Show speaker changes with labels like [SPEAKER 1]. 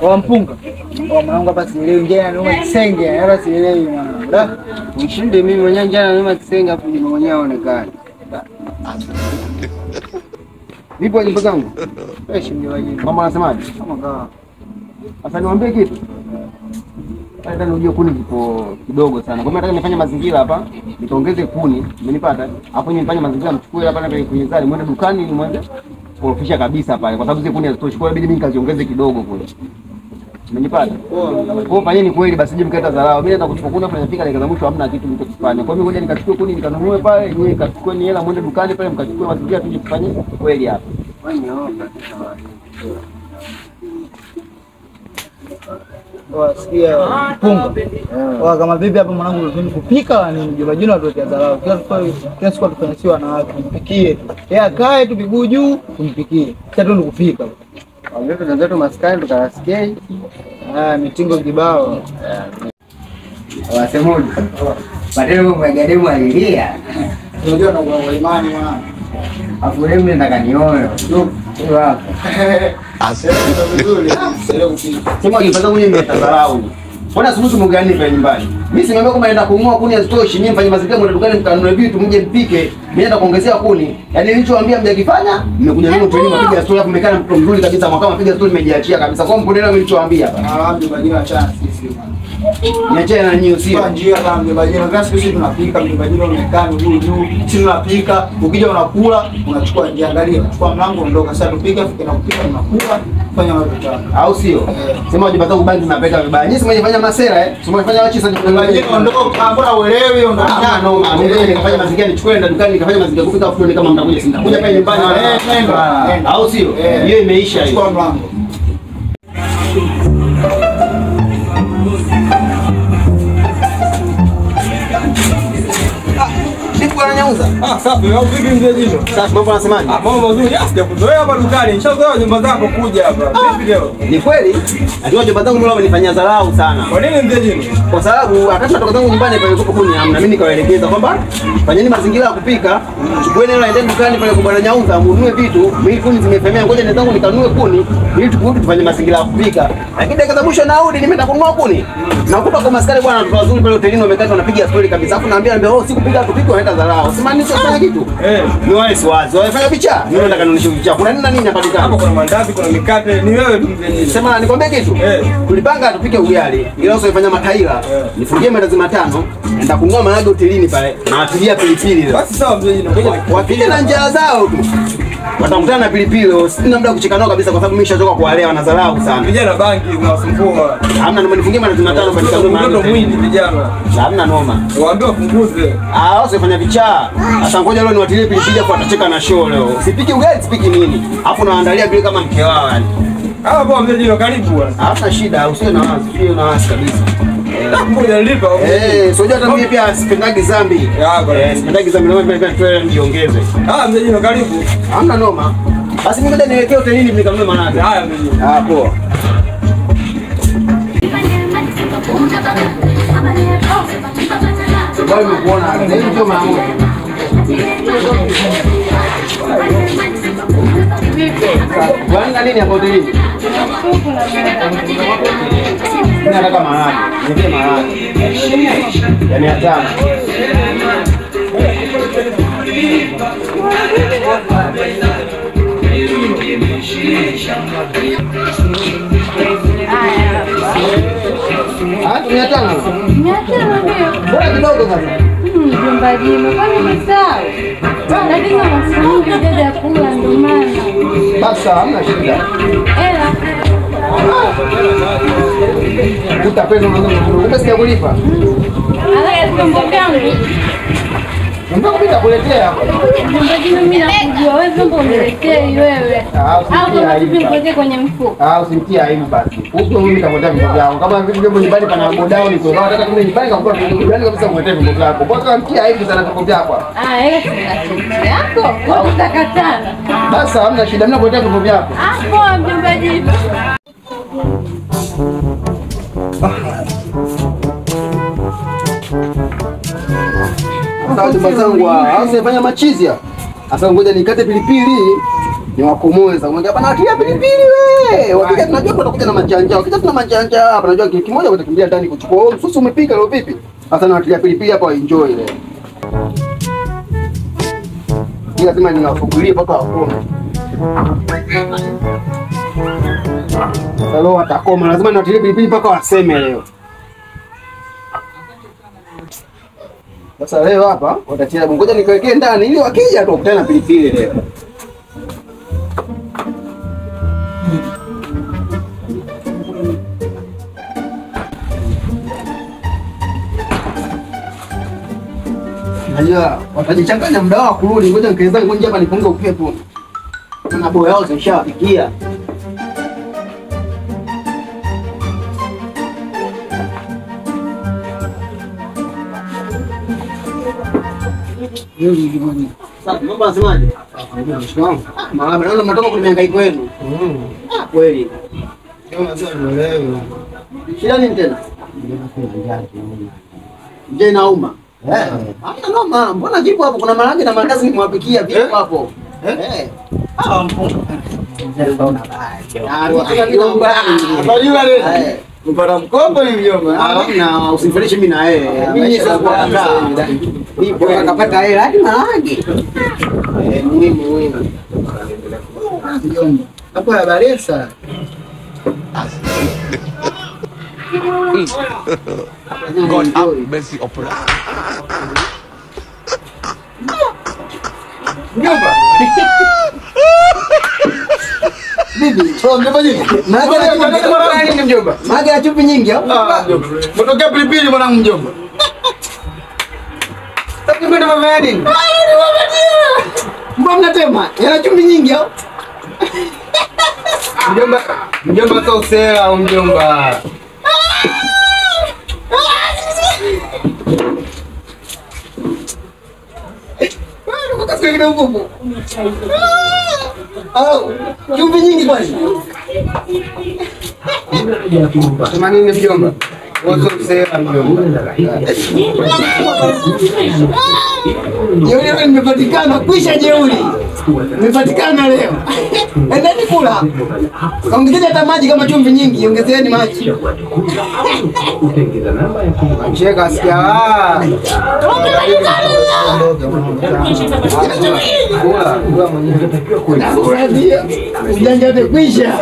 [SPEAKER 1] Wa mpunga. Mwanangu hapa sielewi njana noma kisenge, hapa sielewi mwanangu.
[SPEAKER 2] Mshinde mimi mwenyewe njana noma kisenge afu mimi mwenyewe aonekane. Vipi wajimbo zangu?
[SPEAKER 1] Fresh ndio wajimbo.
[SPEAKER 2] Mama anasemaje?
[SPEAKER 1] Kama kawa.
[SPEAKER 2] Sasa niwaambie kitu. Hata unajua kuni kipo kidogo sana. Kwa hiyo nataka nifanye mazingira hapa, nitaongeze kuni, umenipata? Hapo nifanye mazingira mchukue hapa na kwenye zali, mwende dukani ni mwende kuofisha kabisa pale kwa sababu zile kuni hazitoshi. Kwa hiyo inabidi mimi nikaziongeze kidogo kule. Umenipata? Kwa hiyo fanyeni kweli basi je mkaita dharau. Mimi naenda kuchukua kuni hapa nafika dakika za mwisho hamna kitu mlichokifanya. Kwa hiyo ngoja nikachukue kuni nikanunue pale, yeye nikachukue ni hela mwende dukani pale mkachukue mazingira tuje kufanye kweli hapa.
[SPEAKER 1] Wasikia mpunga. Kama bibi hapa mwanangu unataka kupika ni mjomba jina watu dharau. Kila siku tukanyasiwa na watu mpikie. Yeye akae tu miguu juu tumpikie. Sasa tu kupika.
[SPEAKER 2] Wangeto ndio maskani tukasikia.
[SPEAKER 1] Mitingo kibao.
[SPEAKER 2] Wasemoja. Badala mwagademu alilia.
[SPEAKER 1] Unajua na kwa imani mwana.
[SPEAKER 2] Afu leo mimi nataka nioe. Ndio hapo. Sema ukipata kwenye mtadharau. Mbona siku mgani kwa nyumbani? Mimi simwambia kama naenda kununua kuni hazitoshi, mimi mfanye mazingira mwende dukani mkanunue vitu mje mpike, mimi naenda kuongezea kuni. Yaani nilichowaambia mjakifanya, mmekuja leo tu mpiga story hapo mmekaa mtu mzuri kabisa mwaka mpiga story nimejiachia kabisa. Kwa mpondelea mimi nilichowaambia hapa.
[SPEAKER 1] Mjomba jina chance sisi.
[SPEAKER 2] Niachane na nyinyi sio.
[SPEAKER 1] Kwa njia kama mjomba jina gasi sisi tunapika mjomba jina umekaa mguu juu. Sisi tunapika, ukija unakula, unachukua njia angalia, unachukua mlango ondoka sasa tupika fikira kupika unakula, fanya unachotaka.
[SPEAKER 2] Au sio? Sema wajipata kubaki tunapeka vibaya. Nyinyi simefanya masera simefanya wachi sasa
[SPEAKER 1] ondoka mbona uelewi ondoka.
[SPEAKER 2] Mimi nikafanya mazingira nichukue enda dukani nikafanya mazingira kupika afu ni kama mtakuja sitakuja pale nyumbani.
[SPEAKER 1] Nenda.
[SPEAKER 2] Au sio? Hiyo imeisha hiyo.
[SPEAKER 1] Chukua mlango.
[SPEAKER 2] Nyauza.
[SPEAKER 1] Safi, au vipi mzee Jino?
[SPEAKER 2] Sasa mambo anasemaje?
[SPEAKER 1] Mambo mazuri. Sijakuzoea hapa dukani. Nishazoea nyumba zako kuja hapa. Vipi leo?
[SPEAKER 2] Ni kweli? Najua nyumba zangu mimi wamenifanyia dharau sana.
[SPEAKER 1] Kwa nini mzee Jino?
[SPEAKER 2] Kwa sababu wakati natoka zangu nyumbani pale kuko kuni hamna. Mimi nikawaelekeza kwamba fanyeni mazingira ya kupika. Chukueni hela endeni dukani pale kwa bwana Nyauza mununue vitu. Mimi kuni zimefemea ngoja nenda zangu nikanunue kuni ili tufanye mazingira ya kupika. Lakini dakika za mwisho narudi nimeenda kununua kuni. Nakuta kwa maskari bwana watu wazuri pale hotelini wamekaa wanapiga story kabisa. Alafu naambia oh sikupika tupike wanaenda dharau. Simaanisha kufanya kitu. Ni wale siwazi. Wafanya picha. Mimi nataka nionyeshe picha. Kuna nini na nini hapa dukani?
[SPEAKER 1] Hapo kuna mandazi, kuna mikate. Ni wewe tu mzee.
[SPEAKER 2] Sema nikwambie kitu. Tulipanga tupike ugali. Ila usifanya mataila. Nifungie mandazi matano. Naenda kununua maharage hotelini pale. Na atilia pilipili leo.
[SPEAKER 1] Basi sawa mzee Jino.
[SPEAKER 2] Wapige na njaa zao tu. Watakutana na pilipili. Sina muda kucheka nao kabisa kwa sababu mimi nishachoka kuwalea wanadharau sana.
[SPEAKER 1] Vijana bangi zinawasumbua.
[SPEAKER 2] Hamna noma nifungie mandazi matano kwa nikanunue maharage.
[SPEAKER 1] Mtoto mwingi vijana.
[SPEAKER 2] Hamna noma.
[SPEAKER 1] Waambie wapunguze.
[SPEAKER 2] Usifanya vichaa. Sasa ngoja leo niwatilie pilipili hapo atacheka na show leo. Sipiki ugali, sipiki nini. Alafu naandalia vile kama mke wao yani.
[SPEAKER 1] Hapo mzee Jino karibu bwana.
[SPEAKER 2] Hata shida, usiwe na wasi, usiwe na wasi kabisa.
[SPEAKER 1] Ngoja nilipa.
[SPEAKER 2] Sio hata mimi pia sipendagi zambi. Sipendagi zambi, naomba pia tuwe niongeze.
[SPEAKER 1] Mzee Jino karibu.
[SPEAKER 2] Hamna noma. Basi mimi ngoja niwekee hotelini nikanunue mandazi.
[SPEAKER 1] Haya mzee Jino.
[SPEAKER 2] Poa. Sababu kuona ndio mambo. Wanga nini hapo hotelini? Nataka maharage. Nipe maharage. Ya 500. Tumiatana. Bora kidogo sasa.
[SPEAKER 3] Mjomba Jino, kwani umesahau? Lakini unasahau dada ya kula ndo maana.
[SPEAKER 2] Basi hamna shida.
[SPEAKER 3] Ela.
[SPEAKER 2] Utapenda kumbe sija kulipa.
[SPEAKER 3] Ala mboga yangu.
[SPEAKER 2] Mbona mimi nakuletea?
[SPEAKER 3] Mjomba Jino mimi nakujua wewe mbona uniletei wewe? Au kama tupige kwenye mfuko.
[SPEAKER 2] Usimtie aibu basi. Huko mimi nitakwenda vitu vyangu. Kama vitu vyangu nyumbani pana go down kwa sababu nataka mimi nyumbani kwa vitu gani kabisa kuletea vitu vyako. Kwa kama mtie aibu sana vitu vyako.
[SPEAKER 3] Yako. Utakatana.
[SPEAKER 2] Basi hamna shida mimi nakuletea vitu vyako.
[SPEAKER 3] Poa mjomba Jino.
[SPEAKER 2] Sasa watu zangu usifanya machizi. Sasa ngoja nikate pilipili Ni wakomoe sasa. Mwambia bana atia pilipili wewe. Wakija tunajua tutakuja na manjanja. Wakija tuna manjanja hapa unajua kitu kimoja utakimbia ndani kuchukua. Oh, msusi umepika leo vipi? Sasa na atia pilipili hapa enjoy leo. Ni lazima niwafungulie mpaka wakome. Sasa leo watakoma, lazima niwatie pilipili mpaka waseme leo. Sasa leo hapa watatia ngoja nikawekee ndani ili wakija tu kukutana na pilipili leo. Najua watajichanganya muda wao kurudi, ngoja nikaanza ngoja hapa nipunge upepo. Na boya yao zishafikia. Sasa mambo nasemaje? Mama naona mtoka kunihangaika kwenu. Kweli. Sio mazuri leo. Shida nini tena? Je, nauma? Hamna noma. Mbona jipo hapo kuna maharage na mandazi nimwapikia vipi hapo? Mpata mkopo ni mjomba. Na usimfelishe mimi na yeye. Mimi sasa kuandaa. Nipo akapata hela hadi maharage. Muhimu. Mjomba. Hapo ya Baresa. God have mercy upon us. Mjomba. Bibi, mjomba nini? Maga ya chupi nyingi au?
[SPEAKER 1] Mtokea pilipili mwanangu mjomba.
[SPEAKER 2] Sasa kwenda mama nini? Mbona mnatema? Yana chupi nyingi au?
[SPEAKER 1] Mjomba kausela au mjomba.
[SPEAKER 2] Kasika kidogo. Au, chupi nyingi basi.
[SPEAKER 1] Sema nini mjomba? Wote usela mjomba.
[SPEAKER 2] Jeuri nimepatikana, kwisha jeuri. Nimepatikana leo. Endeni kula. Ongezeni hata maji kama chumvi nyingi, ongezeeni maji.
[SPEAKER 1] Cheka sikia.
[SPEAKER 2] Kula mwenyewe. Ujanja wote kwisha.